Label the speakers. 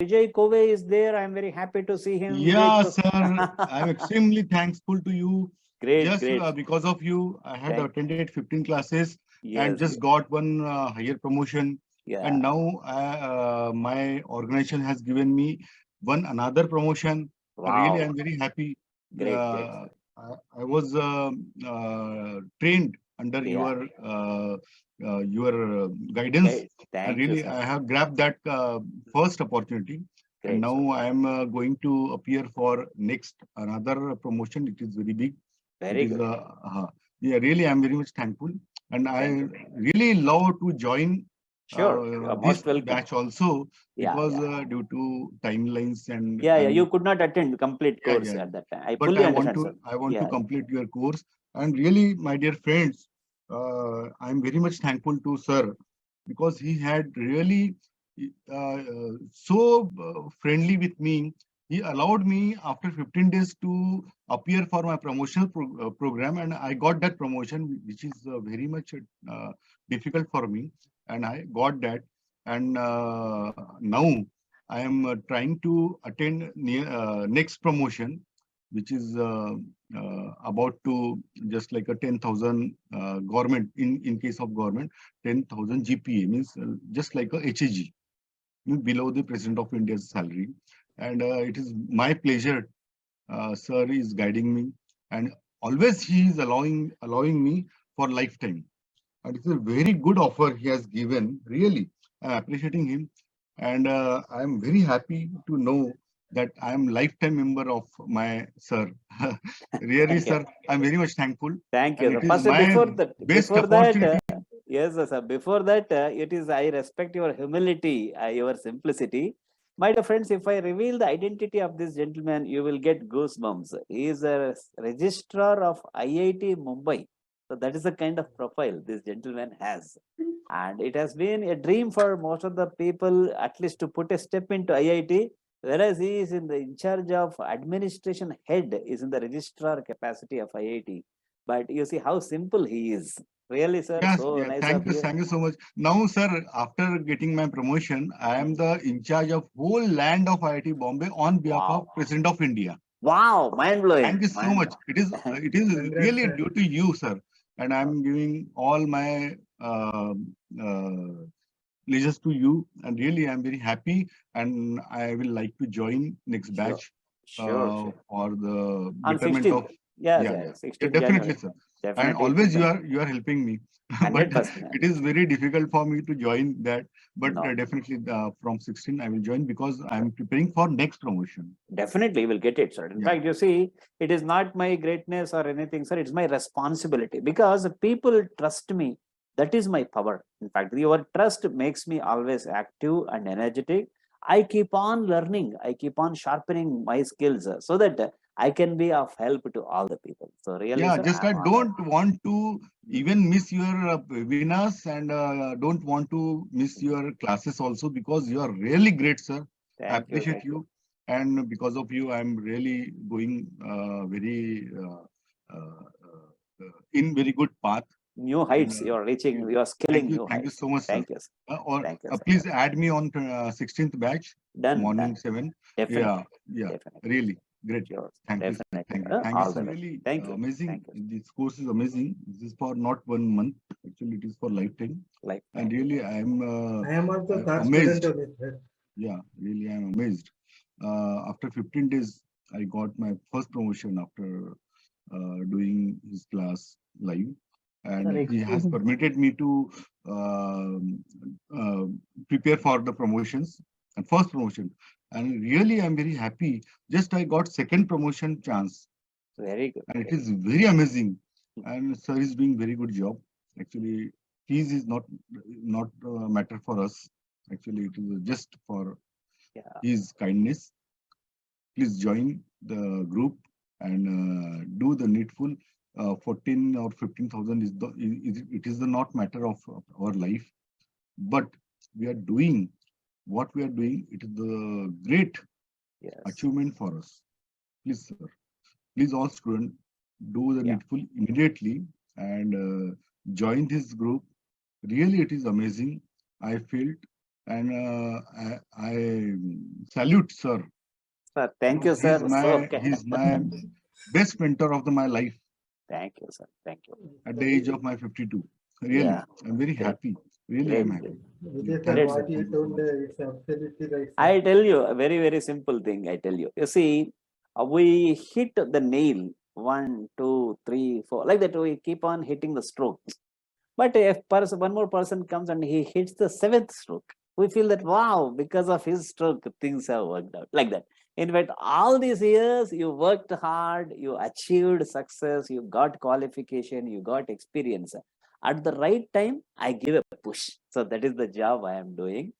Speaker 1: Vijay Kowe is there. I'm very happy to see him.
Speaker 2: Yeah, sir. I'm extremely thankful to you.
Speaker 1: Great,
Speaker 2: Just
Speaker 1: great.
Speaker 2: because of you, I had attended 15 classes and
Speaker 1: Yes,
Speaker 2: just got one higher promotion.
Speaker 1: yeah.
Speaker 2: And now my organization has given me another promotion. Really,
Speaker 1: Wow.
Speaker 2: I'm very happy.
Speaker 1: Great, great.
Speaker 2: I was trained under your guidance.
Speaker 1: Great.
Speaker 2: And
Speaker 1: Thank you,
Speaker 2: really,
Speaker 1: sir.
Speaker 2: I have grabbed that first opportunity. And
Speaker 1: Great, sir.
Speaker 2: now I am going to appear for next another promotion. It is very big.
Speaker 1: Very
Speaker 2: It is
Speaker 1: good.
Speaker 2: yeah, really, I'm very much thankful, and I
Speaker 1: Thank you.
Speaker 2: really love to join
Speaker 1: Sure. You are
Speaker 2: this
Speaker 1: most welcome.
Speaker 2: batch also
Speaker 1: Yeah,
Speaker 2: because
Speaker 1: yeah.
Speaker 2: due to timelines
Speaker 1: Yeah, yeah. You could not attend complete
Speaker 2: yeah,
Speaker 1: course
Speaker 2: yeah.
Speaker 1: at that time. I
Speaker 2: But
Speaker 1: fully understand, sir.
Speaker 2: I want to
Speaker 1: Yeah.
Speaker 2: complete your course, and really, my dear friends, I'm very much thankful to sir because he had really so friendly with me. He allowed me after 15 days to appear for my promotional program, and I got that promotion, which is very much difficult for me, and I got that. And now I am trying to attend next promotion, which is about to just like a 10,000 government in case of government 10,000 GPA means just like a HAG below the President of India's salary. And it is my pleasure. Sir is guiding me, and always he is allowing me for lifetime. And it's a very good offer he has given. Really, I'm appreciating him, and I am very happy to know that I am lifetime member of my sir. Really,
Speaker 1: Thank you.
Speaker 2: sir, I'm very much thankful,
Speaker 1: Thank
Speaker 2: and
Speaker 1: you.
Speaker 2: it is
Speaker 1: First,
Speaker 2: my best
Speaker 1: before that,
Speaker 2: opportunity.
Speaker 1: yes, sir. Before that, it is I respect your humility, your simplicity. My dear friends, if I reveal the identity of this gentleman, you will get goosebumps. He is a registrar of IIT Mumbai. So that is the kind of profile this gentleman has. And it has been a dream for most of the people, at least to put a step into IIT, whereas he is in charge of administration head, is in the registrar capacity of IIT. But you see how simple he is. Really, sir,
Speaker 2: Yes,
Speaker 1: so
Speaker 2: yeah,
Speaker 1: nice of you.
Speaker 2: thank you so much. Now, sir, after getting my promotion, I am the in charge of whole land of IIT Bombay on behalf of
Speaker 1: Wow.
Speaker 2: President of India.
Speaker 1: Wow, mind blowing.
Speaker 2: Thank you so much. It is really due to you, sir, and I'm giving all my pleasures to you. And really, I'm very happy, and I will like to join next
Speaker 1: Sure,
Speaker 2: batch
Speaker 1: sure.
Speaker 2: for the
Speaker 1: On
Speaker 2: betterment
Speaker 1: 16th.
Speaker 2: of
Speaker 1: Yes,
Speaker 2: yeah,
Speaker 1: yes,
Speaker 2: yeah,
Speaker 1: 16th
Speaker 2: definitely,
Speaker 1: January.
Speaker 2: sir. And
Speaker 1: Definitely.
Speaker 2: always you are helping me, but
Speaker 1: 100%.
Speaker 2: it is very difficult for me to join that. But
Speaker 1: No.
Speaker 2: definitely from 16 I will join because I'm preparing for next promotion.
Speaker 1: Definitely will get it, sir. In
Speaker 2: Yeah.
Speaker 1: fact, you see, it is not my greatness or anything, sir. It's my responsibility because people trust me. That is my power. In fact, your trust makes me always active and energetic. I keep on learning. I keep on sharpening my skills so that I can be of help to all the people. So really,
Speaker 2: Yeah,
Speaker 1: sir,
Speaker 2: just
Speaker 1: I'm
Speaker 2: I
Speaker 1: honored.
Speaker 2: don't want to even miss your webinars and don't want to miss your classes also because you are really great, sir. I
Speaker 1: Thank you.
Speaker 2: appreciate
Speaker 1: Thank you.
Speaker 2: you, and because of you, I'm really going very in very good path.
Speaker 1: New
Speaker 2: And
Speaker 1: heights you're reaching, you're scaling new
Speaker 2: thank you
Speaker 1: heights.
Speaker 2: so much, sir.
Speaker 1: Thank you, sir.
Speaker 2: Or
Speaker 1: Thank you, sir.
Speaker 2: please add me on 16th batch,
Speaker 1: Done,
Speaker 2: morning
Speaker 1: done.
Speaker 2: 7.
Speaker 1: Definitely.
Speaker 2: Yeah,
Speaker 1: Definitely.
Speaker 2: really great.
Speaker 1: Sure.
Speaker 2: Thank you, sir.
Speaker 1: Definitely.
Speaker 2: Thank you,
Speaker 1: All
Speaker 2: sir.
Speaker 1: the best.
Speaker 2: Really
Speaker 1: Thank you.
Speaker 2: amazing.
Speaker 1: Thank you.
Speaker 2: This course is amazing. This is for not 1 month. Actually, it is for lifetime.
Speaker 1: Lifetime.
Speaker 2: And really,
Speaker 3: I am also third
Speaker 2: amazed.
Speaker 3: student of it, sir.
Speaker 2: Yeah, really, I am amazed. After 15 days, I got my first promotion after doing his class live. And he has permitted me to uh, prepare for the promotions and first promotion. And really, I'm very happy. Just I got second promotion chance.
Speaker 1: Very good.
Speaker 2: And it is very amazing. And sir is doing very good job. Actually, fees is not matter for us. Actually, it is just for his kindness. Please join the group and do the needful. 14 or 15,000 it is the not matter of our life, but we are doing what we are doing. It is the great achievement for us. Please, sir. Please, all students, do the needful immediately and join this group. Really, it is amazing. I felt and I salute sir.
Speaker 1: Sir, thank you, sir.
Speaker 2: He's my best mentor of my life
Speaker 1: Thank you, sir. Thank you.
Speaker 2: at the age of my 52. Really,
Speaker 1: Yeah.
Speaker 2: I'm very
Speaker 1: Great.
Speaker 2: happy. Really,
Speaker 1: Great,
Speaker 2: I'm happy.
Speaker 3: Vijay sir,
Speaker 2: Thank you,
Speaker 3: what
Speaker 2: thank
Speaker 3: you
Speaker 2: you so
Speaker 3: told,
Speaker 2: much.
Speaker 3: it's absolutely right, sir.
Speaker 1: I tell you a very, very simple thing. I tell you. You see, we hit the nail 1, 2, 3, 4, like that. We keep on hitting the stroke. But if one more person comes and he hits the 7th stroke, we feel that wow, because of his stroke, things have worked out like that. In fact, all these years you worked hard, you achieved success, you got qualification, you got experience. At the right time, I give a push. So that is the job I am doing.